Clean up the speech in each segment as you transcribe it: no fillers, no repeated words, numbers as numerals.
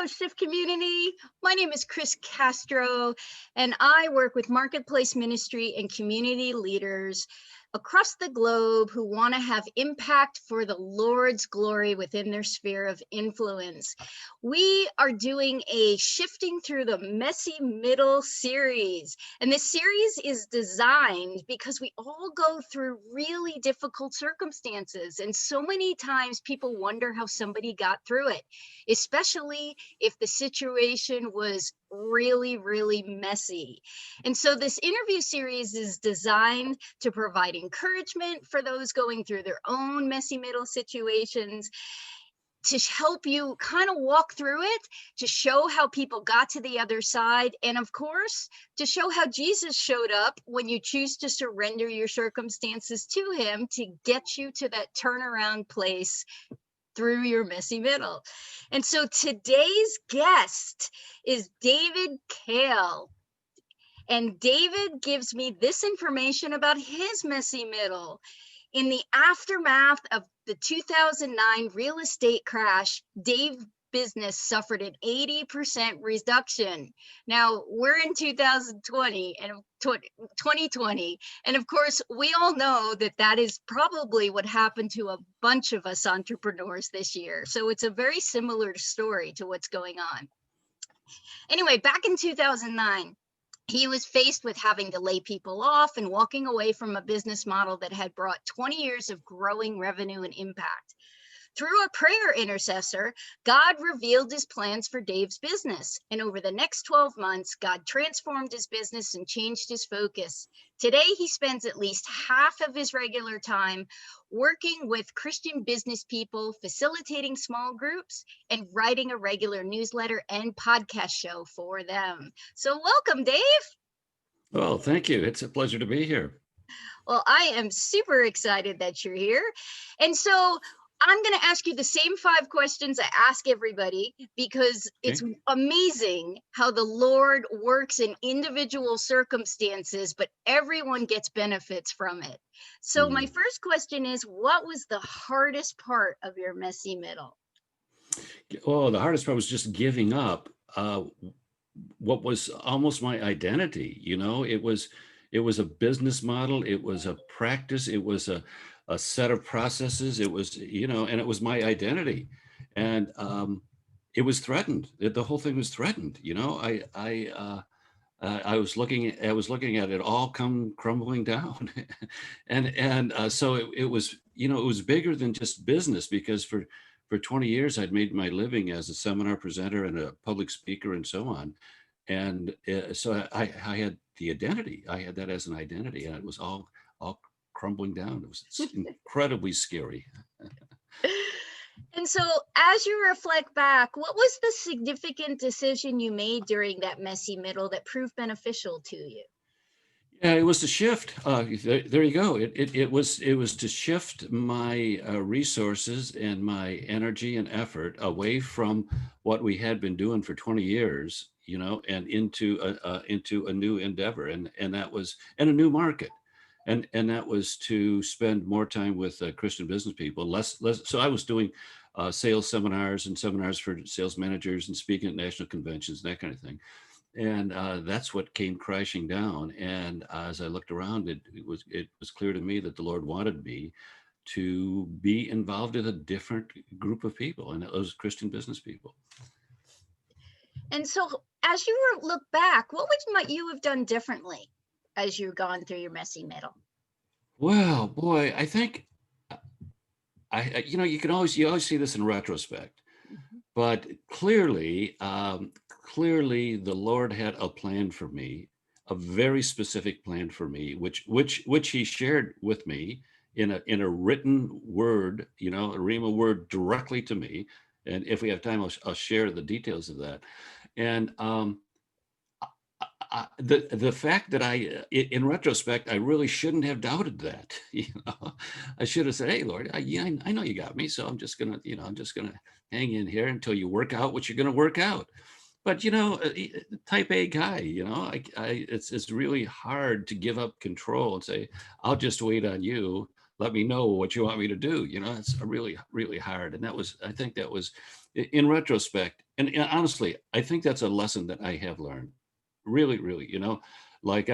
Shift community. My name is Chris Castro, and I work with Marketplace Ministry and community leaders across the globe who want to have impact for the Lord's glory within their sphere of influence. We are doing a Shifting Through the Messy Middle series, and this series is designed because we all go through really difficult circumstances, and so many times people wonder how somebody got through it, especially if the situation was really, really messy. And so this interview series is designed to provide encouragement for those going through their own messy middle situations, to help you kind of walk through it, to show how people got to the other side, and of course, to show how Jesus showed up when you choose to surrender your circumstances to him to get you to that turnaround place through your messy middle. And so today's guest is David Kahle. And David gives me this information about his messy middle. In the aftermath of the 2009 real estate crash, Dave's business suffered an 80% reduction. Now we're in 2020 and 2020. And of course, we all know that that is probably what happened to a bunch of us entrepreneurs this year. So it's a very similar story to what's going on. Anyway, back in 2009, he was faced with having to lay people off and walking away from a business model that had brought 20 years of growing revenue and impact. Through a prayer intercessor, God revealed his plans for Dave's business. And over the next 12 months, God transformed his business and changed his focus. Today, he spends at least half of his regular time working with Christian business people, facilitating small groups, and writing a regular newsletter and podcast show for them. So welcome, Dave. Well, thank you. It's a pleasure to be here. Well, I am super excited that you're here. And so I'm going to ask you the same 5 questions I ask everybody, because it's amazing how the Lord works in individual circumstances, but everyone gets benefits from it. So my first question is, what was the hardest part of your messy middle? Well, the hardest part was just giving up what was almost my identity. You know, it was a business model. It was a practice. It was a set of processes. It was, and it was my identity, and it was threatened. The whole thing was threatened. I was looking at it all come crumbling down, and so it was, it was bigger than just business, because for 20 years I'd made my living as a seminar presenter and a public speaker and so on, and so I had the identity. I had that as an identity, and it was all crumbling down. It was incredibly scary. And so as you reflect back, what was the significant decision you made during that messy middle that proved beneficial to you? Yeah, it was to shift. There you go. It was to shift my resources and my energy and effort away from what we had been doing for 20 years, and into a new endeavor, and that was, and a new market. And that was to spend more time with Christian business people, less. So I was doing sales seminars and seminars for sales managers and speaking at national conventions, that kind of thing. And that's what came crashing down. And as I looked around, it was clear to me that the Lord wanted me to be involved in a different group of people, and those Christian business people. And so as you look back, what might you have done differently as you've gone through your messy middle? Well, boy, I think you always see this in retrospect, but clearly the Lord had a plan for me, a very specific plan for me, which he shared with me in a written word, a Rhema word directly to me. And if we have time, I'll share the details of that. And the fact that in retrospect, I really shouldn't have doubted that. I should have said, "Hey, Lord, I know you got me, so I'm just gonna hang in here until you work out what you're gonna work out." But type A guy, it's really hard to give up control and say, "I'll just wait on you." let me know what you want me to do. It's really, really hard. And I think that was, in retrospect, and honestly, I think that's a lesson that I have learned. Really, really, like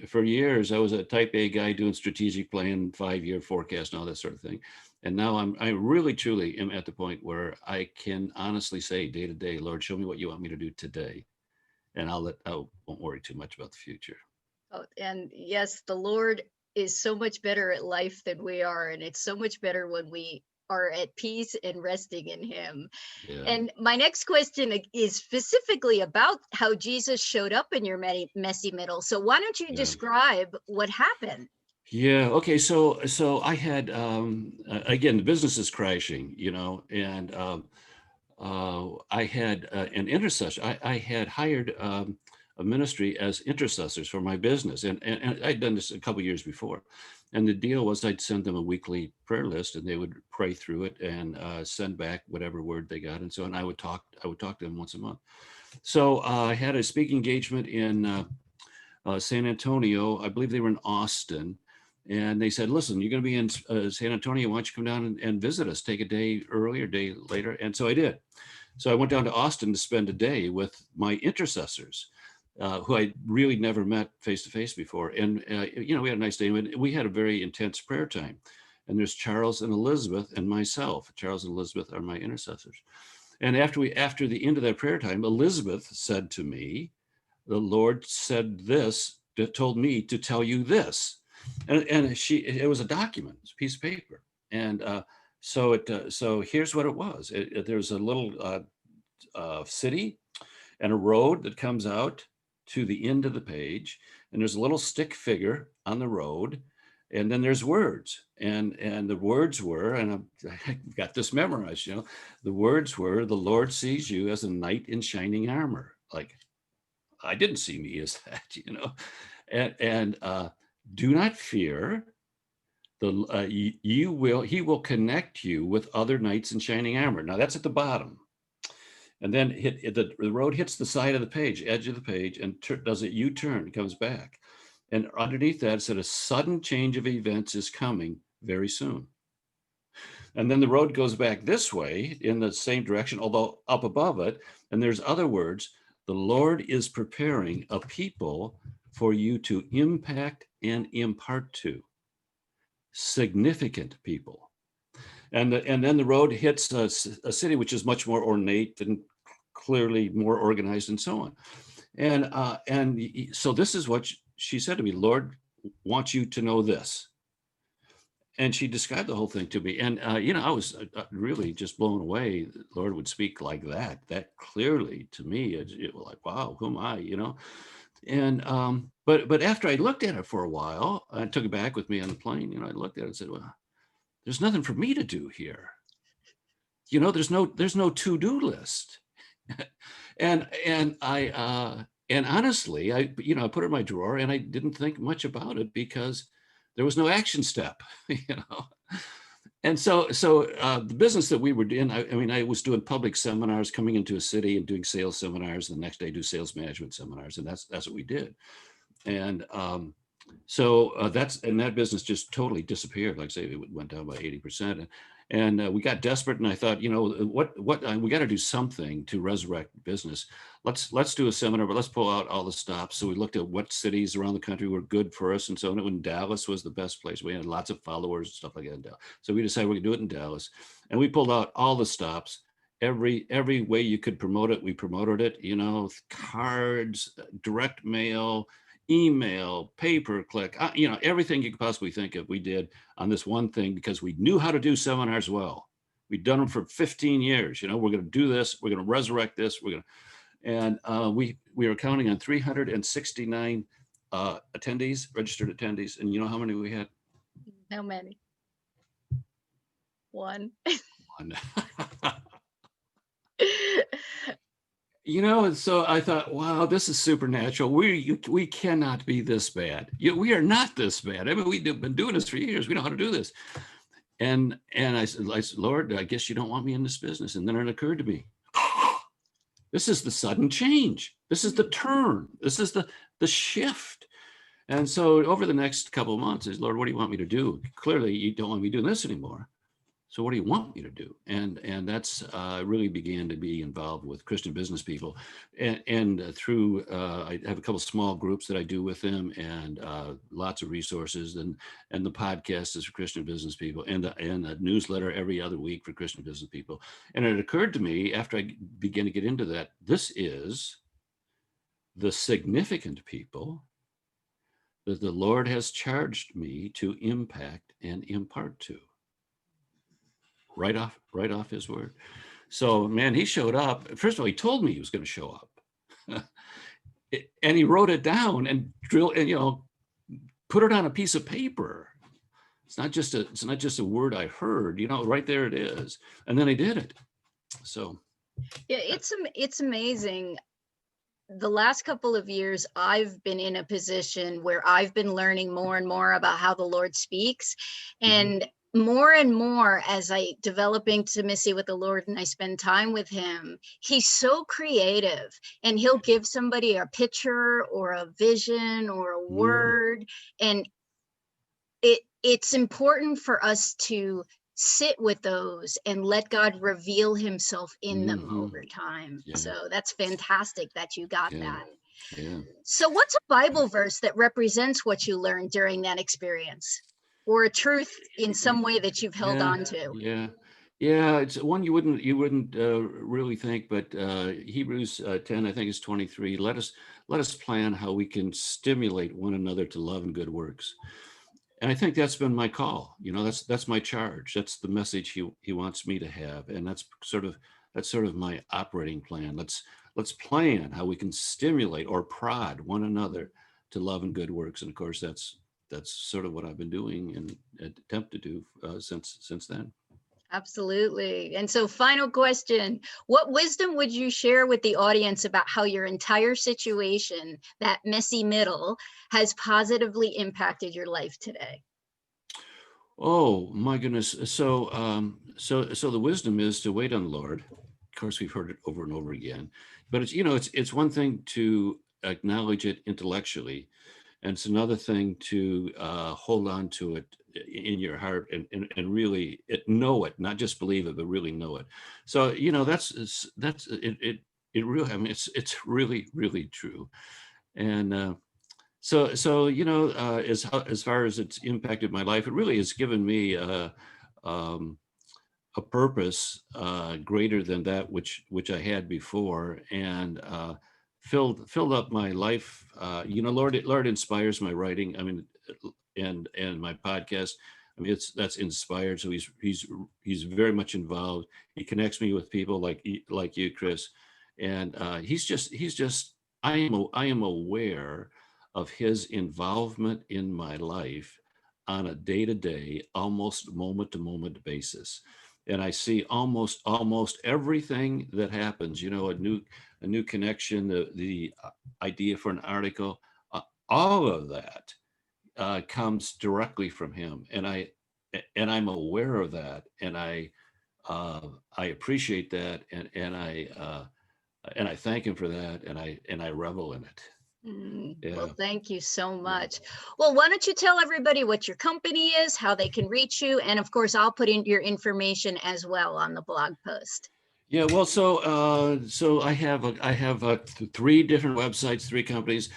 for years, I was a type A guy doing strategic plan, 5-year forecast and all that sort of thing. And now I really, truly am at the point where I can honestly say day to day, Lord, show me what you want me to do today. And I won't worry too much about the future. Oh, and yes, the Lord is so much better at life than we are. And it's so much better when we are at peace and resting in him. Yeah. And my next question is specifically about how Jesus showed up in your messy middle. So why don't you Yeah. describe what happened? Yeah. Okay. So I had, again, the business is crashing, and I had an intercessor. I had hired a ministry as intercessors for my business, and I'd done this a couple of years before. And the deal was I'd send them a weekly prayer list, and they would pray through it and send back whatever word they got, and so on. I would talk to them once a month. So I had a speaking engagement in San Antonio. I believe they were in Austin. And they said, listen, you're going to be in San Antonio. Why don't you come down and visit us? Take a day early or day later. And so I did. So I went down to Austin to spend a day with my intercessors, who I really never met face to face before. And, we had a nice day. We had a very intense prayer time. And there's Charles and Elizabeth and myself. Charles and Elizabeth are my intercessors. And after the end of that prayer time, Elizabeth said to me, the Lord said this, told me to tell you this. And it was a document, it's a piece of paper. And so here's what it was. There's a little city and a road that comes out to the end of the page. And there's a little stick figure on the road. And then there's words. And the words were, and I got this memorized, the words were, the Lord sees you as a knight in shining armor. Like, I didn't see me as that, and do not fear. He will connect you with other knights in shining armor. Now that's at the bottom, and then the road hits the side of the page, edge of the page, and does a U-turn, comes back, and underneath that it said a sudden change of events is coming very soon. And then the road goes back this way in the same direction, although up above it, and there's other words. The Lord is preparing a people for you to impact and impart to. Significant people. And then the road hits a city which is much more ornate and clearly more organized and so on. And so this is what she said to me, Lord wants you to know this. And she described the whole thing to me. And, I was really just blown away. The Lord would speak like that clearly to me. It was like, wow, who am I, And, but after I looked at it for a while, I took it back with me on the plane, I looked at it and said, well, there's nothing for me to do here. There's no to-do list. and honestly, I put it in my drawer and I didn't think much about it because there was no action step, And so the business that we were in, I was doing public seminars, coming into a city and doing sales seminars. The next day, do sales management seminars, and that's what we did. And so that business just totally disappeared. Like I say, it went down by 80%. And we got desperate, and I thought, what we got to do something to resurrect business. Let's do a seminar, but let's pull out all the stops. So we looked at what cities around the country were good for us, and so on. When Dallas was the best place, we had lots of followers and stuff like that in Dallas. So we decided we could do it in Dallas, and we pulled out all the stops. Every way you could promote it, we promoted it. Cards, direct mail, email, pay-per-click, everything you could possibly think of, we did on this one thing because we knew how to do seminars well. We'd done them for 15 years. We're going to do this. We're going to resurrect this. And we were counting on 369 attendees, registered attendees. And you know how many we had? How many? One. One. So I thought, wow, this is supernatural. We cannot be this bad. We are not this bad. We've been doing this for years. We know how to do this. And I said, Lord, I guess you don't want me in this business. And then it occurred to me, this is the sudden change. This is the turn. This is the shift. And so over the next couple of months is, Lord, what do you want me to do? Clearly you don't want me doing this anymore. So what do you want me to do? And that's really began to be involved with Christian business people, and through I have a couple of small groups that I do with them, and lots of resources, and the podcast is for Christian business people, and a newsletter every other week for Christian business people. And it occurred to me after I began to get into that, this is the significant people that the Lord has charged me to impact and impart to. Right off his word. So man, he showed up. First of all, he told me he was going to show up. And he wrote it down and put it on a piece of paper. It's not just a word I heard, right there it is. And then he did it. So yeah, it's amazing. The last couple of years, I've been in a position where I've been learning more and more about how the Lord speaks. And more and more as I develop intimacy with the Lord and I spend time with him, he's so creative, and he'll give somebody a picture or a vision or a word. And it's important for us to sit with those and let God reveal himself in them over time. Yeah. So that's fantastic that you got Yeah. that. Yeah. So what's a Bible verse that represents what you learned during that experience, or a truth in some way that you've held on to? Yeah, it's one you wouldn't really think, but Hebrews 10, I think it's 23. Let us plan how we can stimulate one another to love and good works. And I think that's been my call. That's my charge. That's the message he wants me to have, and that's sort of my operating plan. Let's plan how we can stimulate or prod one another to love and good works. And of course, that's sort of what I've been doing and attempt to do since then. Absolutely. And so final question, what wisdom would you share with the audience about how your entire situation, that messy middle, has positively impacted your life today? Oh my goodness. So the wisdom is to wait on the Lord. Of course, we've heard it over and over again, but it's one thing to acknowledge it intellectually, and it's another thing to hold on to it in your heart and really know it, not just believe it, but really know it. So that's it. It really, I mean, it's really, really true. And so as far as it's impacted my life, it really has given me um, a purpose greater than that which I had before, and filled up my life. Lord inspires my writing. I mean, and my podcast. I mean, that's inspired. So he's very much involved. He connects me with people like you, Chris, and he's just. I am aware of his involvement in my life on a day-to-day, almost moment-to-moment basis. And I see almost everything that happens, a new connection, the idea for an article, all of that comes directly from him. And I'm aware of that, and I appreciate that, and I thank him for that, and I revel in it. Well, thank you so much. Well, why don't you tell everybody what your company is, how they can reach you, and of course, I'll put in your information as well on the blog post. Yeah, well, so I have 3 different websites, 3 companies.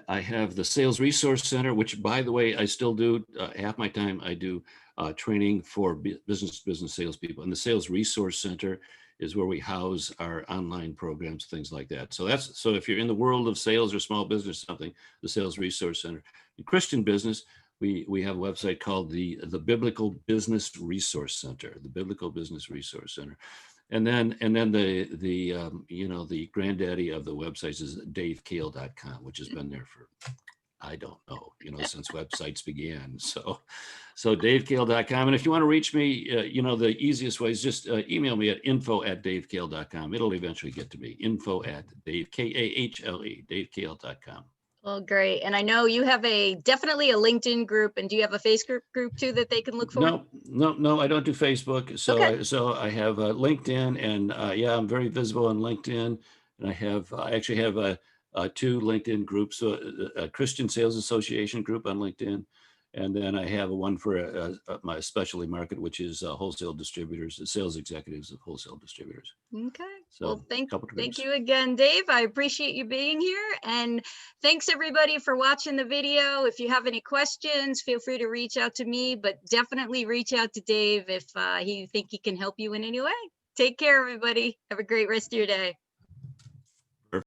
I have the Sales Resource Center, which, by the way, I still do half my time. I do training for business salespeople, and the Sales Resource Center is where we house our online programs, things like that. So if you're in the world of sales or small business, something, the Sales Resource Center. In Christian business, we have a website called the Biblical Business Resource Center, the Biblical Business Resource Center. And then the granddaddy of the websites is davekahle.com, which has been there for, I don't know, since websites began. So davekahle.com. And if you want to reach me, the easiest way is just email me at info@davekahle.com. It'll eventually get to me. info@davekahle, davekahle.com. Well, great. And I know you have definitely a LinkedIn group, and do you have a Facebook group too that they can look for? No, I don't do Facebook. So okay. I have LinkedIn, and I'm very visible on LinkedIn. And I actually have two LinkedIn groups, a Christian Sales Association group on LinkedIn. And then I have one for my specialty market, which is wholesale distributors, sales executives of wholesale distributors. Okay. So Well, a couple thank groups. you again, Dave. I appreciate you being here. And thanks everybody for watching the video. If you have any questions, feel free to reach out to me, but definitely reach out to Dave if you think he can help you in any way. Take care, everybody. Have a great rest of your day.